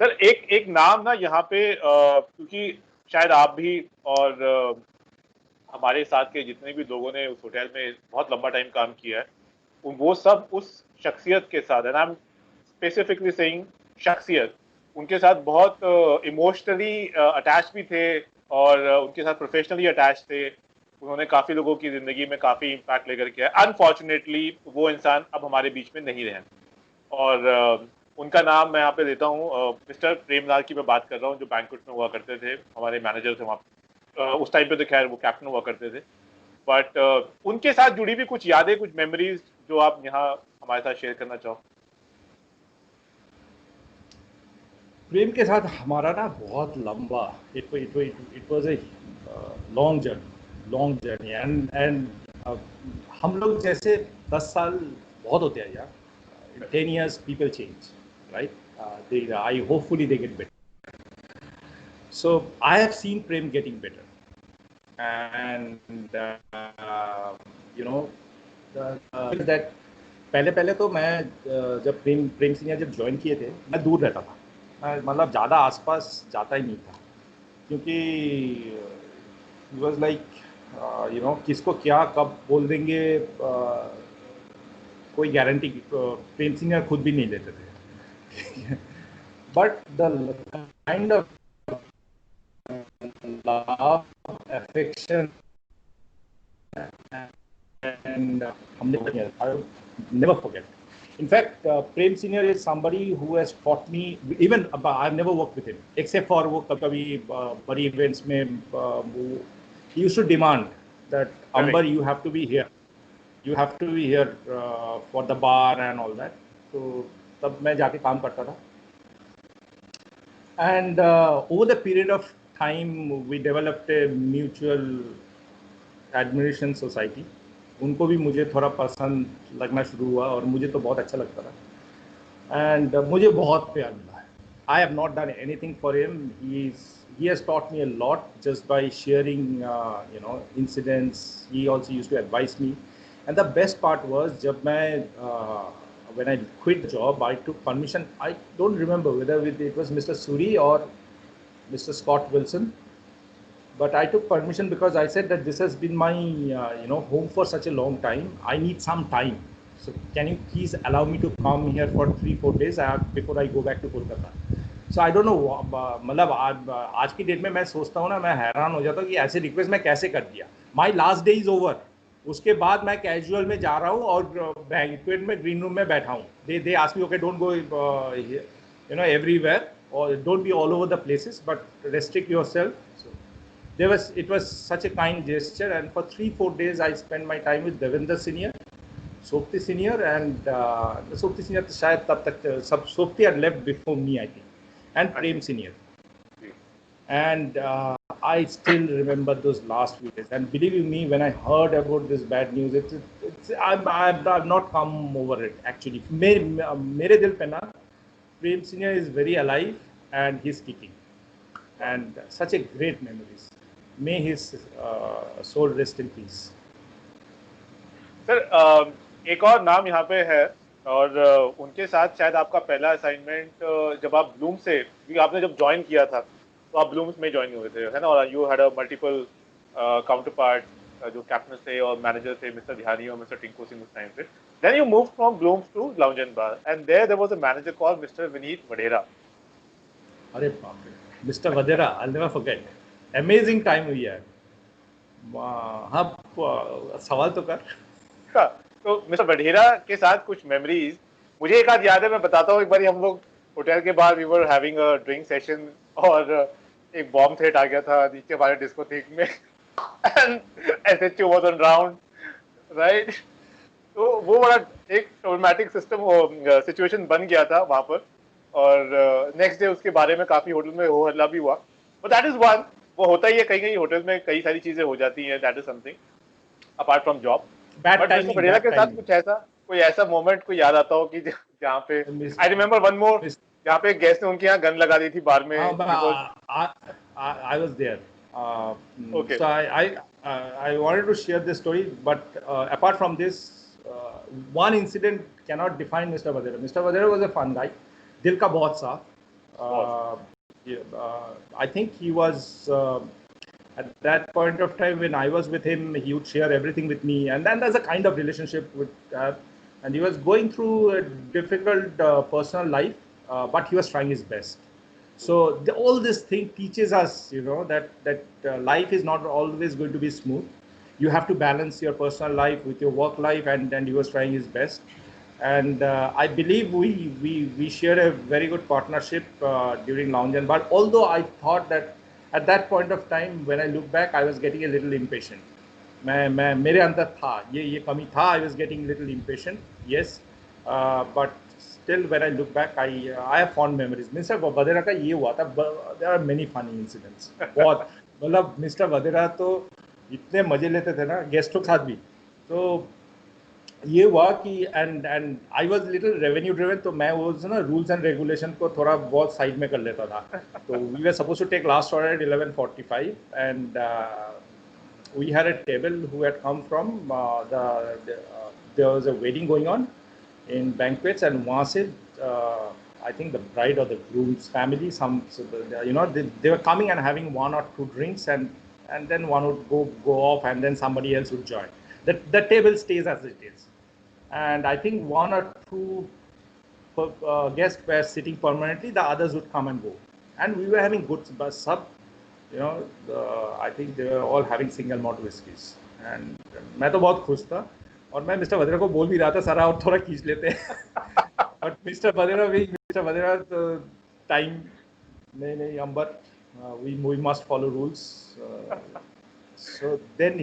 Sir एक एक नाम ना यहाँ पे क्योंकि शायद आप भी और हमारे साथ के जितने भी लोगों ने उस होटल में बहुत लंबा टाइम काम किया है, वो सब उस शख्सियत के साथ, and I am specifically saying शख्सियत, उनके साथ बहुत इमोशनली अटैच भी थे और उनके साथ प्रोफेशनली अटैच थे। उन्होंने काफी लोगों की जिंदगी में काफी इम्पैक्ट लेकर किया। अनफॉर्चुनेटली वो इंसान अब हमारे बीच में नहीं रहे और उनका नाम मैं यहाँ पे देता हूँ। मिस्टर प्रेमलाल की मैं बात कर रहा हूँ, जो बैंक्वेट में हुआ करते थे, हमारे मैनेजर थे वहाँ। उस टाइम पे तो खैर वो कैप्टन हुआ करते थे, बट उनके साथ जुड़ी भी कुछ यादें, कुछ मेमोरीज जो आप यहाँ हमारे साथ शेयर करना चाहो। प्रेम के साथ हमारा ना बहुत लंबा, it was a long journey and हम लोग जैसे 10 साल बहुत होते हैं यार। 10 years people change, right? I hopefully they get better. So I have seen Prem getting better, and you know that पहले तो मैं जब प्रेम सिंह जब ज्वाइन किए थे, मैं दूर रहता था, मैं मतलब ज़्यादा आसपास जाता ही नहीं था, क्योंकि इट वाज लाइक किसको क्या कब बोल देंगे, कोई गारंटी प्रेम सिंह खुद भी नहीं लेते थे। But the kind of love affection and हमने never forget. In fact, Prem Senior is somebody who has taught me. Even I've never worked with him, except for वो कभी बड़ी events में he used to demand that Amber, you have to be here. You have to be here for the bar and all that. तो तब मैं जाके काम करता था. And over the period of time, we developed a mutual admiration society. उनको भी मुझे थोड़ा पसंद लगना शुरू हुआ और मुझे तो बहुत अच्छा लगता था, एंड मुझे बहुत प्यार मिला है. I have not done anything for him. he has taught me a lot just by sharing incidents. He also used to advise me, and the best part was जब मैं when I quit the job, I took permission. I don't remember whether it was Mr. Suri or Mr. Scott Wilson, but I took permission because I said that this has been my home for such a long time. I need some time, so can you please allow me to come here for 3-4 days before I go back to Kolkata. So I don't know, मतलब आज की date में मैं सोचता हूँ ना, मैं हैरान हो जाता हूँ कि ऐसे रिक्वेस्ट मैं कैसे कर दिया. My last day is over, उसके बाद मैं कैजुअल में जा रहा हूँ और बैंक्वेट में ग्रीन रूम में बैठा हूँ. They ask me, okay don't go everywhere और don't be all over the places, but restrict yourself. It was such a kind gesture, and for 3-4 days I spent my time with Devinder Senior, Sopti Senior, and Sopti Senior शायद तब तक सब Sopti had left before me, I think, and Prem Senior. And I still remember those last few days, and believe you me, when I heard about this bad news, I've not come over it actually. मेरे दिल पे ना Prem Senior is very alive and he's kicking, and such a great memories. May his soul rest in peace. Sir एक और नाम यहाँ पे है, और उनके साथ शायद आपका पहला असाइनमेंट जब आप ब्लूम से, आपने जब ज्वाइन किया था तो आप ब्लूम्स में ज्वाइन हुए थे, है ना, और you had a multiple counter part जो कैप्टन थे और मैनेजर थे, मिस्टर ध्यानी और मिस्टर टिंकू सिंह उस टाइम पे. Then you move from Blooms to lounge and bar, and there was a manager called mister Vineet Vadera. अरे बाप रे, mister Vadera, I will never forget. Amazing time हुई है. हाँ, सवाल तो कर. तो मिस्टर वडेरा के साथ कुछ मेमोरीज मुझे एक आध याद है, मैं बताता हूँ. एक बार हम लोग होटल के बाहर we were having a drink session और एक बॉम्ब थ्रेट आ गया था नीचे हमारे डिस्कोथेक में, and SHO was on round, right. तो वो बड़ा एक ट्रॉमेटिक सिचुएशन बन गया था वहां पर, और नेक्स्ट डे उसके बारे में काफी होटल में हो हल्ला भी हुआ. बट दैट इज वन, वो होता ही है, कहीं कहीं होटल में कई सारी चीजें हो जाती हैं. That is something apart from job. But mister Vadera के साथ कुछ ऐसा, कोई ऐसा मोमेंट कोई याद आता हो कि जहाँ पे, आई रिमेम्बर वन मोर, जहाँ पे गेस्ट ने उनके यहाँ गन लगा दी थी बार में. I was there. Okay. So I wanted to share this story, but apart from this, one incident cannot define Mr. Vadera. Mr. Vadera was a fun guy, दिल का बहुत साफ. I think he was at that point of time when I was with him, he would share everything with me, and then there's a kind of relationship with and he was going through a difficult personal life, but he was trying his best. So all this thing teaches us, that life is not always going to be smooth. You have to balance your personal life with your work life, and he was trying his best. And I believe we share a very good partnership during Lounge and Bar. Although I thought that at that point of time, when I look back, I was getting a little impatient. मेरे अंदर था ये कमी था. I was getting a little impatient. Yes, but still when I look back, I have fond memories. Mr. Vadera का ये हुआ था. There are many funny incidents. बहुत मतलब Mr. Vadera तो इतने मजे लेते थे ना गेस्टों के साथ भी. तो ये हुआ कि and I was little revenue driven, तो मैं वो ना रूल्स एंड रेगुलेशन को थोड़ा बहुत साइड में कर लेता था. तो we were suppose to take last order at 11:45 and we had a table who had come from there was a wedding going on in banquets, and वहाँ से I think the bride or the groom's family, they were coming and having one or two drinks, and then one would go off, and then somebody else would join. The table stays as it is, and I think one or two guests were sitting permanently. The others would come and go, and we were having good sub. I think they were all having single malt whiskeys, and मैं तो बहुत खुश था, और मैं mister Vadra को बोल भी रहा था सर और थोड़ा खींच लेते हैं. बट मिस्टर वधेरा तो टाइम नहीं अंबर, we must follow rules. So then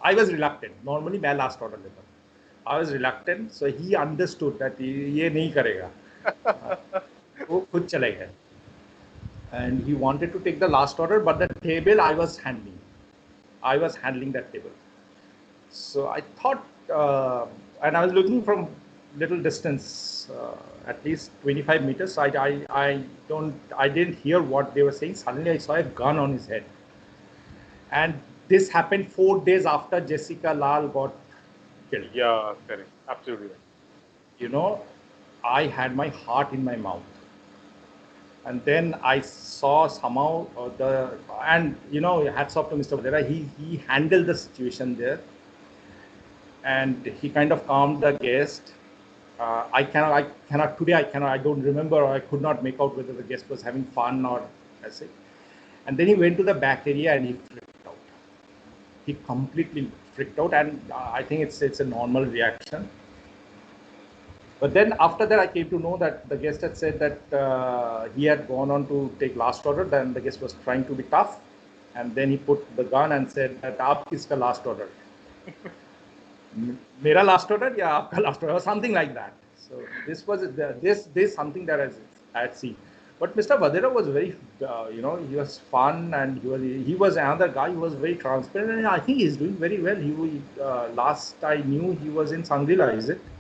I was reluctant. Normally मैं last order लेता. I was reluctant, so he understood that ये नहीं करेगा. वो खुद चले गए. And he wanted to take the last order, but the table I was handling. I was handling that table. So I thought, and I was looking from little distance, at least 25 meters. So I didn't hear what they were saying. Suddenly I saw a gun on his head. And this happened 4 days after Jessica Lal got killed. Yeah, correct. Absolutely. I had my heart in my mouth. And then I saw somehow hats off to Mr. Vadera. He handled the situation there, and he kind of calmed the guest. I don't remember, or I could not make out whether the guest was having fun or I say. And then he went to the back area and he freaked out. He completely freaked out, and I think it's a normal reaction. But then after that, I came to know that the guest had said that he had gone on to take last order. Then the guest was trying to be tough, and then he put the gun and said that "Aap kiska last order? Mera last order ya aapka last order?" or something like that. So this was this something that I had seen. But Mr. Vadera was very, he was fun, and he was another guy who was very transparent, and I think he's doing very well. Last I knew, he was in Sangrila, is it?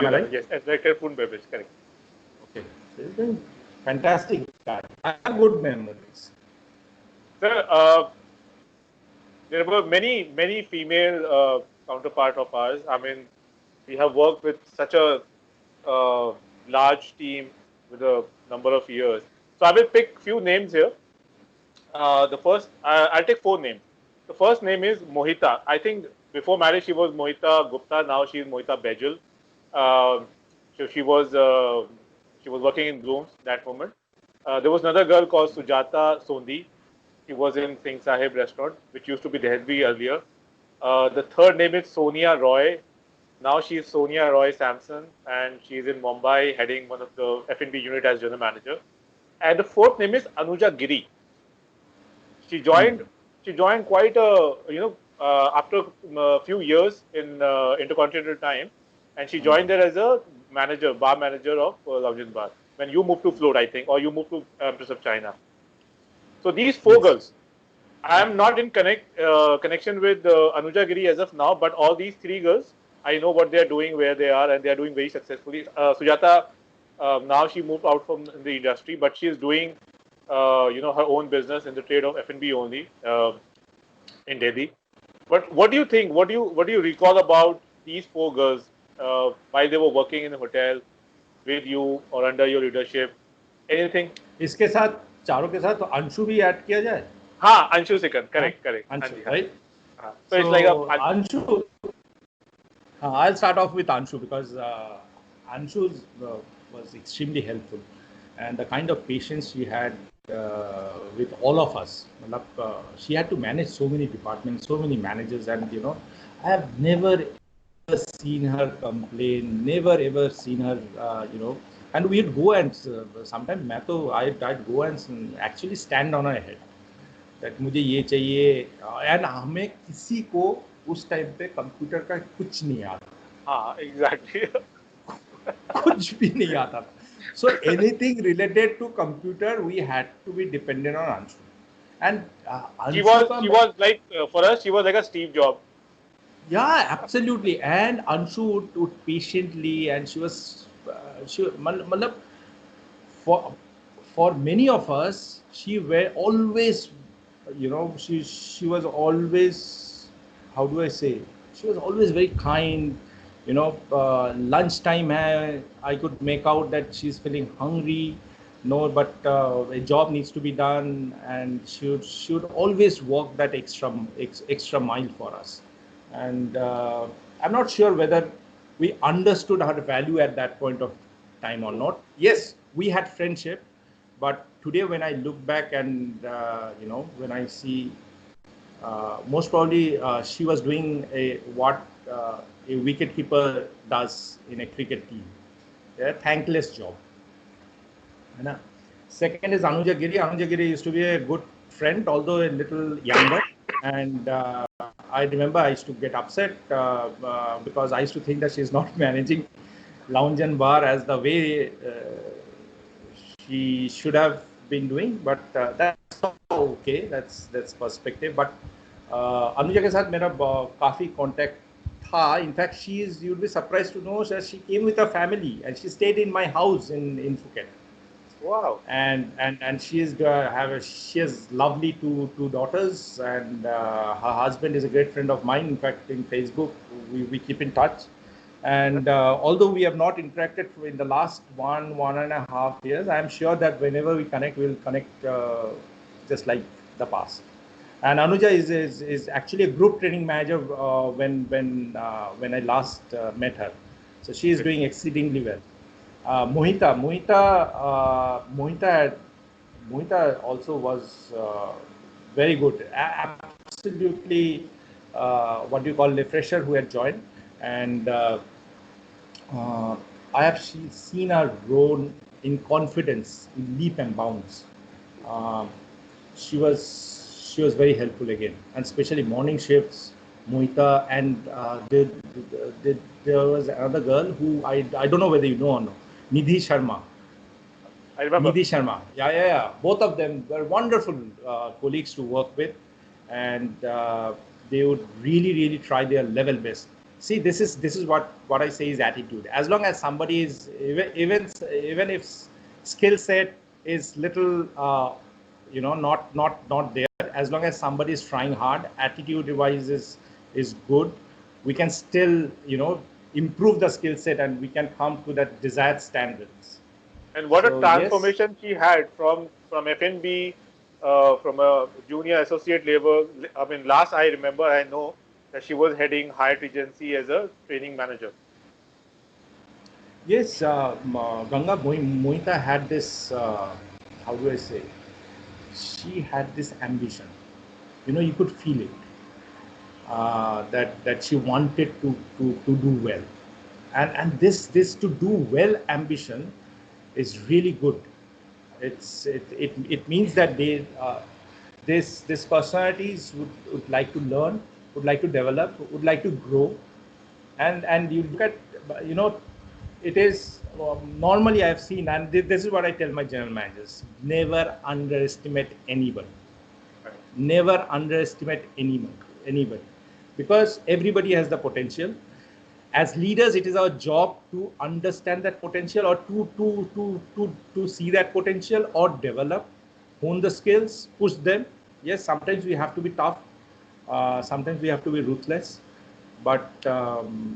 Right? Yes, as director food and beverage, correct. Okay, so he's doing fantastic guy. I have good memories. Sir, there were many female counterpart of ours. I mean, we have worked with such a large team with a number of years. So I will pick few names here. The first, I'll take 4 names. The first name is Mohita. I think before marriage she was Mohita Gupta. Now she is Mohita Bejul. So she was working in Blooms that moment. There was another girl called Sujata Sondi. She was in Singh Sahib restaurant, which used to be Dehradun earlier. The third name is Sonia Roy. Now she is Sonia Roy Sampson, and she is in Mumbai heading one of the F&B unit as general manager. And the fourth name is Anuja Giri. She joined quite after a few years in Intercontinental Time. And she joined there as a bar manager of Lounge and Bar. When you moved to Float, I think, or you moved to Empress of China. So these 4 girls, I am not in connection with Anuja Giri as of now, but all these 3 girls, I know what they are doing, where they are, and they are doing very successfully. Sujata, now she moved out from the industry, but she is doing, her own business in the trade of F&B only in Delhi. But what do you think? What do you recall about these 4 girls? While they were working in the hotel with you or under your leadership, anything? इसके साथ चारों के साथ तो अंशु भी add किया जाए. हाँ, अंशु सिकन, करेक्ट करेक्ट. हाँ Anshu, जी, हाँ जी. right? हाँ, so it's like So a Anshu, I'll start off with Anshu because Anshu was extremely helpful, and the kind of patience she had with all of us. Matlab, she had to manage so many departments, so many managers, and I have never ever seen her complain, never ever seen her, and we'd go and sometimes I'd go and actually stand on her head. That मुझे ये चाहिए and हमें किसी को उस time पे computer का कुछ नहीं आता. हाँ, एग्जैक्टली. कुछ भी नहीं आता था. So anything related to computer we had to be dependent on Anshu. And Anshu का she was like for us she was like a Steve Jobs. Yeah, absolutely. And Anshu would patiently, and she was, malab, for many of us, she were always, she was always, how do I say, she was always very kind. Lunchtime I could make out that she's feeling hungry. No, but a job needs to be done, and she would always walk that extra mile for us. And I'm not sure whether we understood her value at that point of time or not. Yes, we had friendship, but today when I look back and when I see, most probably she was doing what a wicketkeeper does in a cricket team. A thankless job. Second is Anuja Giri. Anuja Giri used to be a good friend, although a little younger. And I remember I used to get upset because I used to think that she's not managing lounge and bar as the way she should have been doing. But that's okay. That's perspective. But Anuja के साथ मेरा काफी contact था. In fact, you'd be surprised to know that she came with her family and she stayed in my house in Phuket. Wow. And she has lovely two daughters, and her husband is a great friend of mine. In fact, in Facebook we keep in touch, and although we have not interacted in the last 1.5 years, I am sure that whenever we connect, we'll connect just like the past. And Anuja is actually a group training manager when I last met her, so she is doing exceedingly well. Mohita also was very good. Absolutely, what you call a fresher who had joined, and I have seen her grow in confidence, in leap and bounds. She was very helpful again, and especially morning shifts. Mohita, and there was another girl who I don't know whether you know or not. Nidhi Sharma. I remember. Nidhi Sharma. Yeah. Both of them were wonderful colleagues to work with, and they would really try their level best. See, this is what I say is attitude. As long as somebody is even if skill set is little not there, as long as somebody is trying hard, attitude wise is good, we can still improve the skill set and we can come to that desired standards. And what a transformation she had from FNB, from a junior associate level. I mean, last I remember, I know that she was heading Hyatt Regency as a training manager. Yes, Ganga Mohita had this, how do I say, she had this ambition. You could feel it, that she wanted to do well. And this to do well ambition is really good. It means that this personalities would like to learn, would like to develop, would like to grow, and you look at it is normally I've seen, and this is what I tell my general managers: never underestimate anybody. Right. Never underestimate anybody, because everybody has the potential. As leaders, it is our job to understand that potential, or to see that potential, or develop, hone the skills, push them. Yes, sometimes we have to be tough, sometimes we have to be ruthless, But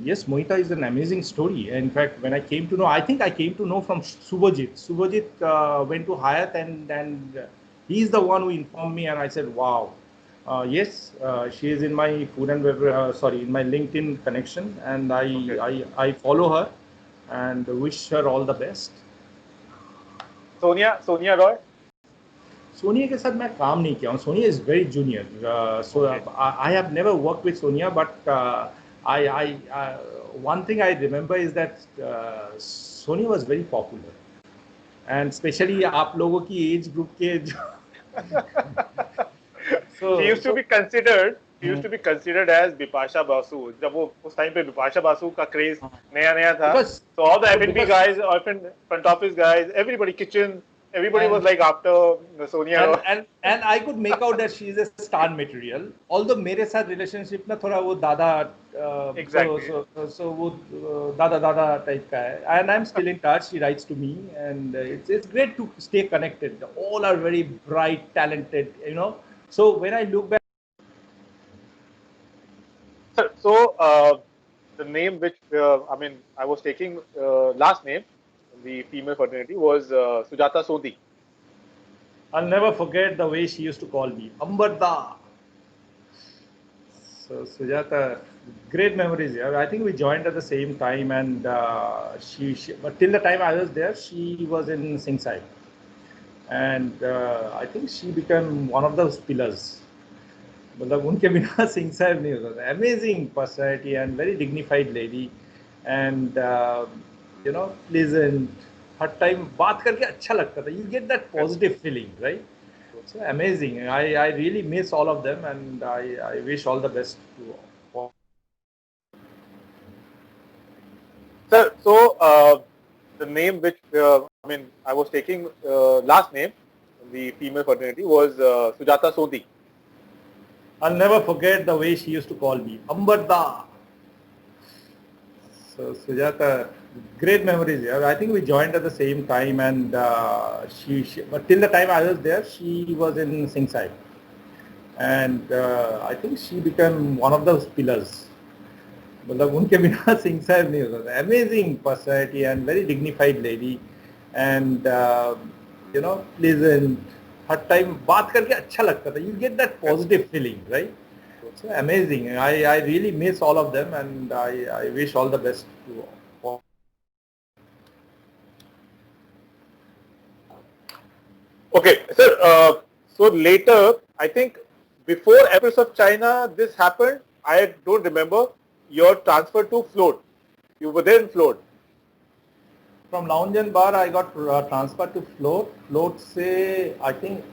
yes, Mohita is an amazing story. In fact, when I came to know, I think I came to know from Subhajit. Subhajit went to Hyatt, and he's the one who informed me, and I said, "Wow, yes, she is in my food and in my LinkedIn connection, and Okay. I follow her, and wish her all the best." Sonia Roy. Sonia के साथ मैं काम नहीं किया हूँ. Sonia is very junior, so Okay. I have never work with Sonia, but I one thing I remember is that Sonia was very popular, and especially आप लोगों की एज ग्रुप के जो She used to so be considered. She used to be considered as Bipasha Basu. जब वो उस time पे बिपाशा बासु का क्रेज नया था. because So all the F&B because guys, front office guys, everybody, kitchen, everybody was and like after Sonia and Roy. and I could make out that she is a star material. Although मेरे साथ relationship ना थोड़ा वो दादा Exactly. so वो दादा type का है. And I'm still in touch. She writes to me, and it's great to stay connected. All are very bright, talented, you know. So when I look back. So the name which I was taking last name, the female fraternity was Sujata Sodhi. I'll never forget the way she used to call me, Ambarda. So Sujata, great memories. Yeah, I think we joined at the same time, and but till the time I was there, she was in Singside, and I think she became one of those pillars. मतलब उनके बिना सिंह साहब नहीं होता था. Amazing personality and very dignified lady, and pleasant. Her time बात करके अच्छा लगता था. You get that positive feeling, right? So amazing. I really miss all of them, and I wish all the best to all. Sir, so the name which I was taking last name, the female fraternity was Sujata Sodhi. I'll never forget the way she used to call me, Ambarda. So Sujata, great memories. Yeah, I think we joined at the same time, and but till the time I was there, she was in Singside, and I think she became one of those pillars. मतलब उनके बिना सिंह साहब नहीं होता था. Amazing personality and very dignified lady, and pleasant. Her time बात करके अच्छा लगता था. You get that positive feeling, right? So amazing. I really miss all of them, and I wish all the best to all. Okay, sir. So later, I think before Empress of China, this happened. I don't remember your transfer to Float. You were there in Float. From Lounge and Bar, I got transferred to Float. Float say, I think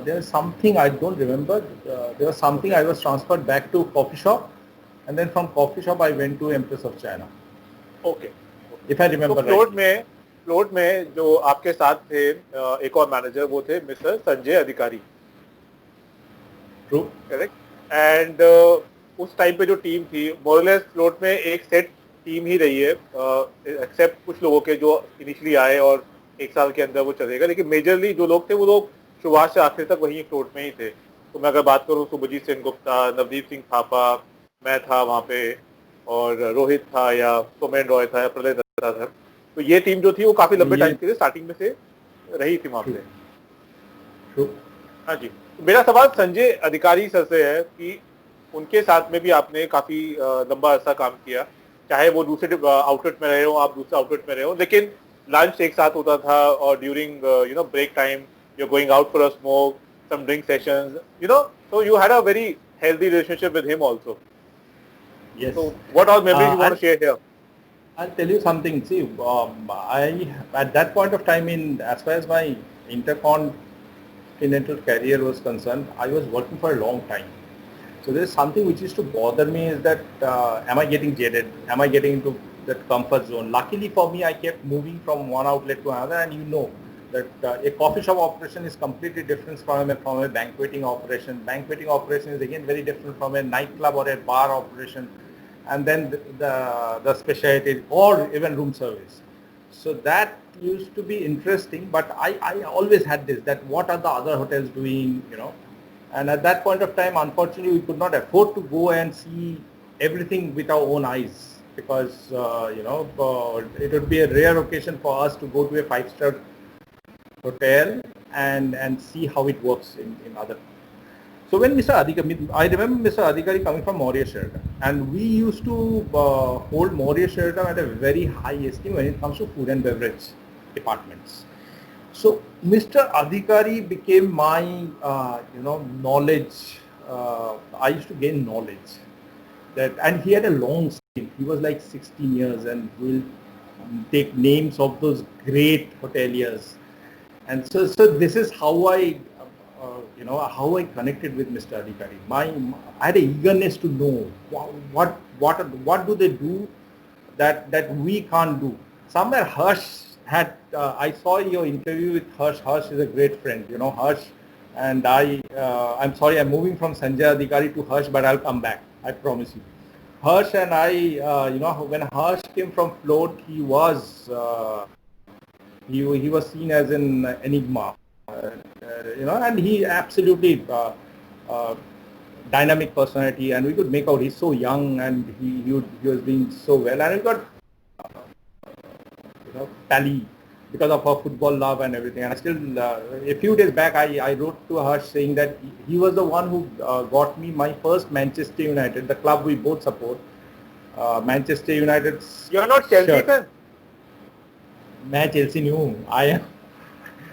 there's something I don't remember. There was something I was transferred back to Coffee Shop, and then from Coffee Shop I went to Empress of China. Okay. If I remember right. Float में जो आपके साथ थे एक और manager, वो थे mister Sanjay अधिकारी. ट्रू. करेक्ट. एंड उस टाइम पे जो टीम थी, मोरलेस फ्लोट में एक सेट टीम ही रही है, एक्सेप्ट कुछ लोगों के जो इनिशियली आए और एक साल के अंदर वो चलेगा, लेकिन मेजरली जो लोग थे वो लोग शुरुआत से आखिर तक वहीं फ्लोट में ही थे. तो मैं अगर बात करूँ, सुभजीत सिंह गुप्ता, नवदीप सिंह थापा, मैं था वहाँ पे, और रोहित था, या सोमेन रॉय था, या प्रलय दत्ता था. तो ये टीम जो थी वो काफी लंबे टाइम के लिए स्टार्टिंग में से रही थी वहाँ पे. हाँ जी. तो मेरा सवाल संजय अधिकारी सर से है कि उनके साथ में भी आपने काफी लंबा अर्सा काम किया, चाहे वो दूसरे आउटलेट में रहे हो, आप दूसरे आउटलेट में रहे हो, लेकिन लंच एक साथ होता था, और during break time you are going out for a smoke, some drink sessions, so you had a very healthy relationship with him also. Yes. So what all memories you want to share here? I'll tell you something. See, I at that point of time, as far as my intercontinental career was concerned, I was working for a long time. So there's something which used to bother me, is that am I getting jaded? Am I getting into that comfort zone? Luckily for me, I kept moving from one outlet to another, and that a coffee shop operation is completely different from a banqueting operation. Banqueting operation is again very different from a nightclub or a bar operation, and then the specialty or even room service. So that used to be interesting, but I always had this, that what are the other hotels doing, and at that point of time, unfortunately, we could not afford to go and see everything with our own eyes, because it would be a rare occasion for us to go to a 5-star hotel and see how it works in other. So when Mr. Adhikari, I remember Mr. Adhikari coming from Mauritius Sheraton, and we used to hold Mauritius Sheraton at a very high esteem when it comes to food and beverage departments. So Mr. Adhikari became my, knowledge. I used to gain knowledge. And he had a long stint. He was like 16 years, and we'll take names of those great hoteliers. And so this is how how I connected with Mr. Adhikari. I had an eagerness to know what do they do that we can't do. Somewhere Harsh had, I saw your interview with Harsh. Harsh is a great friend, Harsh. And I'm sorry, I'm moving from Sanjay Adhikari to Harsh, but I'll come back, I promise you. Harsh and I, when Harsh came from Float, he was seen as an enigma, and he absolutely dynamic personality, and we could make out he's so young, and he was doing so well, and we got tally because of our football love and everything. And I still, a few days back, I wrote to Harsh saying that he was the one who got me my first Manchester United, the club we both support, Manchester United. You're not Chelsea fan? मैं Chelsea नहीं हूँ. I am.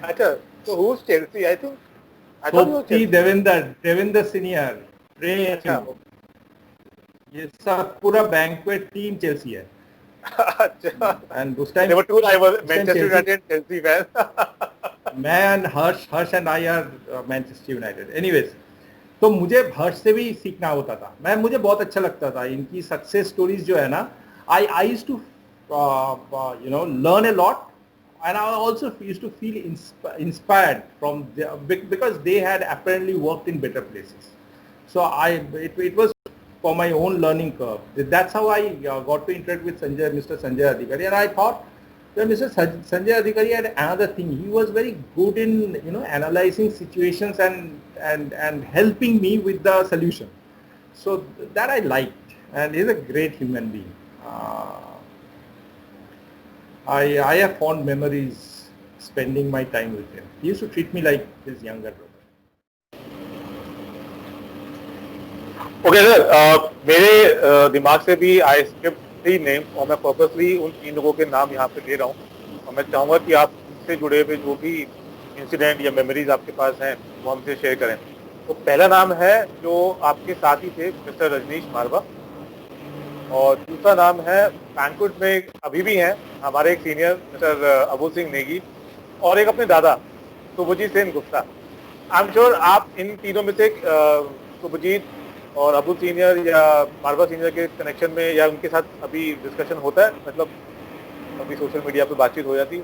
अच्छा, so who's Chelsea? I thought you were Chelsea. Devinder Senior, Ray. ये सब पूरा banquet team Chelsea है. अच्छा. And उस time there were two rivals, Manchester United and Chelsea fans. मैं and Harsh and I are Manchester United. Anyways, तो मुझे हर्ष से भी सीखना होता था. मुझे बहुत अच्छा लगता था इनकी सक्सेस स्टोरीज जो है ना. I used to learn a lot, and I also used to feel inspired from because they had apparently worked in better places. So it was for my own learning curve. That's how I got to interact with Mr. Sanjay Adhikari, and I thought that Mr. Sanjay Adhikari had another thing. He was very good in analyzing situations and helping me with the solution. So that I liked, and he's a great human being. I have fond memories spending my time with him. He used to treat me like his younger brother. Okay, sir. मेरे दिमाग से भी I skipped 3 names और मैं purposely उन 3 लोगों के नाम यहाँ पे ले रहा हूँ, और मैं चाहूँगा कि आप इससे जुड़े हुए जो भी इंसिडेंट या मेमोरीज आपके पास हैं वो हमसे शेयर करें. तो पहला नाम है जो आपके साथ ही थे, मिस्टर रजनीश मारवा, और दूसरा नाम है बैंक्वेट में अभी भी हैं हमारे एक सीनियर मिस्टर अबुल सिंह नेगी, और एक अपने दादा Shubhajit Sen Gupta. I am sure आप इन तीनों में से शुभजीत और अबुल सीनियर या मारवा सीनियर के कनेक्शन में या उनके साथ अभी डिस्कशन होता है, मतलब अभी सोशल मीडिया पे बातचीत हो जाती है?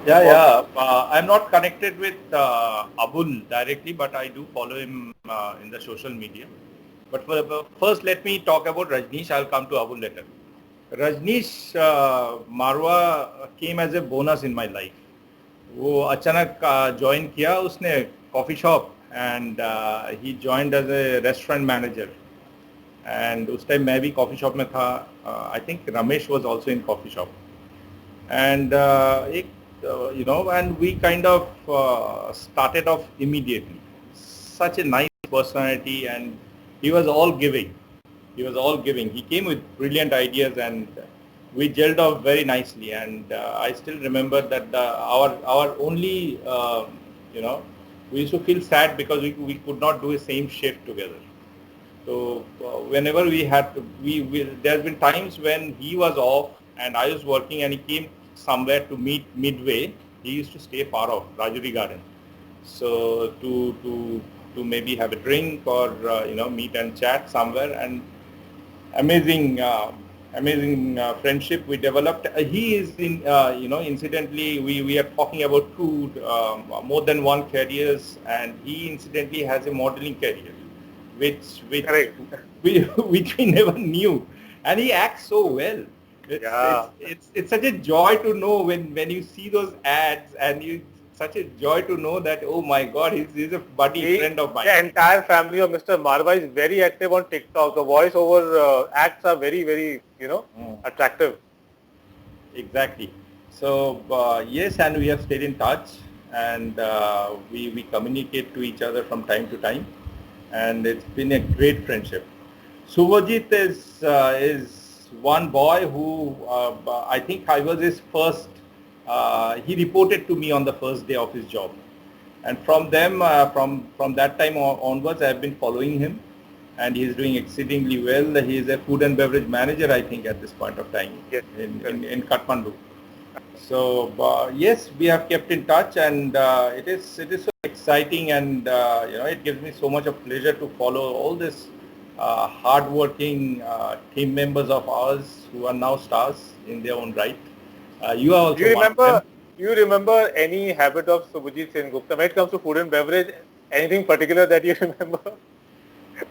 I'm not connected with Abul directly, but I do follow him in the social media. But first, let me talk about Rajneesh. I'll come to Abul later. Rajneesh Marwa came as a bonus in my life. वो अचानक join किया उसने coffee shop, and he joined as a restaurant manager. And उस time मैं भी coffee shop में था. I think Ramesh was also in coffee shop. And and we kind of started off immediately. Such a nice personality, and he was all giving. He came with brilliant ideas, and we gelled off very nicely. And I still remember that our only, we used to feel sad because we could not do the same shift together. So whenever we had to, there's been times when he was off and I was working, and he came somewhere to meet midway. He used to stay far off, Rajuri Garden. So to maybe have a drink or meet and chat somewhere, and amazing friendship we developed. He is in incidentally we are talking about two more than one careers, and he incidentally has a modeling career, which we never knew, and he acts so well. It's such a joy to know when you see those ads and you such a joy to know that, oh my God, he's a buddy friend of mine. The entire family of Mr. Marwa is very active on TikTok. The voiceover acts are very, very, attractive. Exactly. So yes, and we have stayed in touch, and we communicate to each other from time to time, and it's been a great friendship. Subhajit is one boy who I think I was his first. He reported to me on the first day of his job, and from from that time onwards, I have been following him, and he is doing exceedingly well. He is a food and beverage manager, I think, at this point of time in Kathmandu. So yes, we have kept in touch, and it is so exciting, and it gives me so much of pleasure to follow all this hard-working team members of ours who are now stars in their own right. You are also one of them. Do you remember any habit of Subhajit Sengupta when it comes to food and beverage? Anything particular that you remember?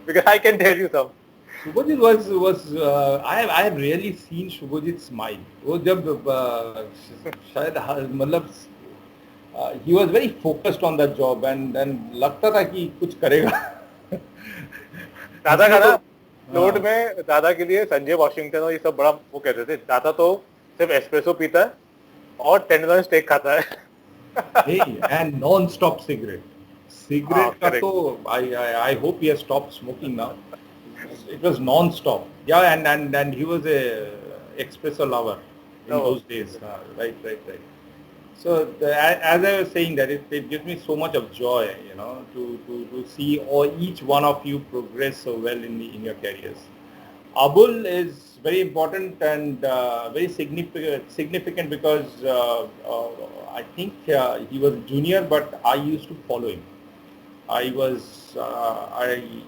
Because I can tell you some. Subhajit was I have really seen Subhajit smile. वो जब शायद मतलब he was very focused on that job, and लगता था कि कुछ करेगा. दादा का ना फ्लोट में दादा के लिए संजय वॉशिंगटन और ये सब बड़ा वो कहते थे. दादा तो सिर्फ एस्प्रेसो पीता है और टेंडरलॉइन स्टेक खाता है. And non-stop cigarette का तो I hope he has stopped smoking now. It was non-stop. Yeah, and he was a espresso lover in those days. Right. So as I was saying, that it gives me so much of joy, to see each one of you progress so well in your careers. Abul is very important and very significant because I think he was junior, but I used to follow him. I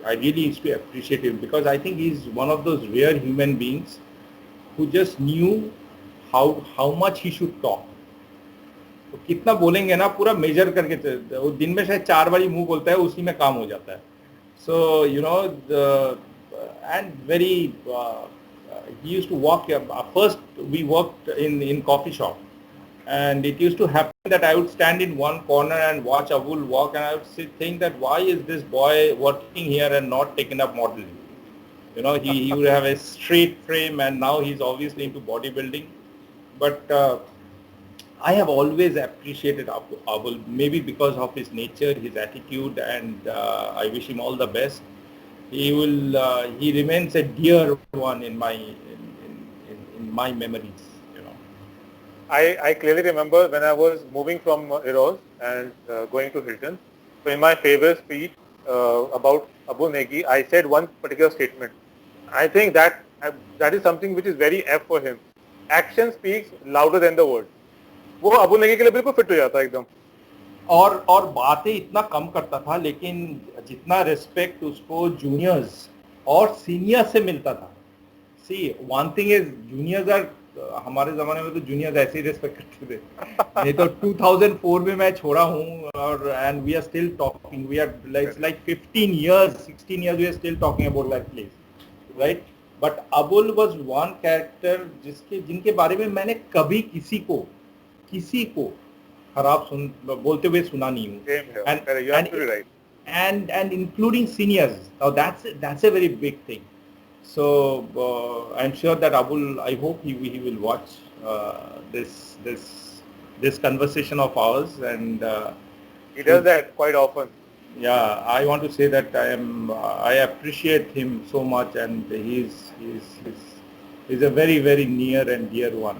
really used to appreciate him because I think he's one of those rare human beings who just knew how much he should talk. तो कितना बोलेंगे ना पूरा major करके वो दिन में शायद 4 बारी मुंह बोलता है, उसी में काम हो जाता है. So and very he used to walk. First we worked in coffee shop, and it used to happen that I would stand in one corner and watch Abul walk, and I would think that why is this boy working here and not taking up modeling? He would have a straight frame, and now he's obviously into bodybuilding. But I have always appreciated Abul, maybe because of his nature, his attitude, and I wish him all the best. He remains a dear one in my memories. I clearly remember when I was moving from Eros and going to Hilton. So in my farewell speech about Abul Negi, I said one particular statement. I think that is something which is very F for him. Action speaks louder than the word. वो अबुल नेगी के लिए बिल्कुल fit हो जाता है एकदम. और बातें इतना कम करता था, लेकिन जितना रिस्पेक्ट उसको जूनियर्स और सीनियर्स से मिलता था. See one thing is juniors are, हमारे ज़माने में तो जूनियर्स ऐसे ही रिस्पेक्ट करते थे. नहीं तो 2004 में मैं छोड़ा हूँ और and we are still talking. We are like 16 years we are still talking about that place, right? But Abul was one character जिनके बारे में मैंने कभी किसी को खराब बोलते हुए सुना नहीं हूँ. And including seniors. Now that's a very big thing. So I'm sure that Abul, I hope he will watch this conversation of ours, and he does that quite often. Yeah, I want to say that I appreciate him so much, and he's a very, very near and dear one.